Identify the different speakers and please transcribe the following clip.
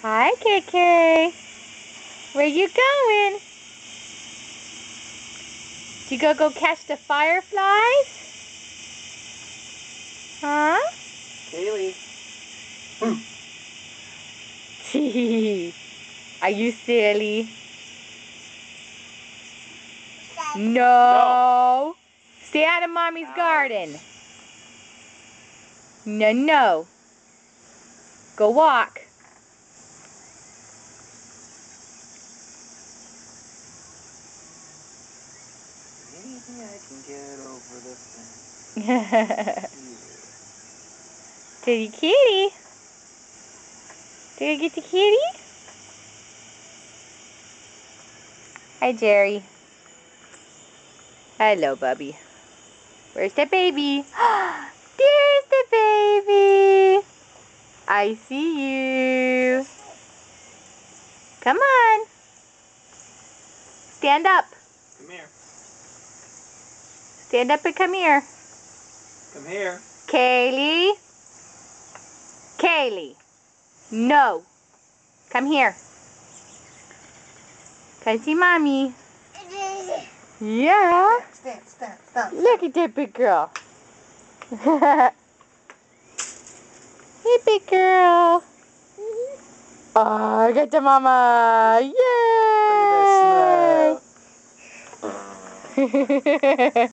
Speaker 1: Hi, KK. Where you going? You go catch the fireflies? Huh?
Speaker 2: Kaylee.
Speaker 1: Are you silly? No. Stay out of Mommy's garden. No. Go walk.
Speaker 2: Maybe I can get over the fence.
Speaker 1: Kitty kitty. Did I get the kitty? Hi, Jerry. Hello, Bubby. Where's the baby? There's the baby. I see you. Come on. Stand up.
Speaker 2: Come here.
Speaker 1: Stand up and come here.
Speaker 2: Come here.
Speaker 1: Kaylee. Kaylee. No. Come here. Can I see Mommy? Yeah.
Speaker 2: Stand.
Speaker 1: Look at that big girl. Hey, big girl. Oh, I got the mama. Yay!
Speaker 2: Look at that smile.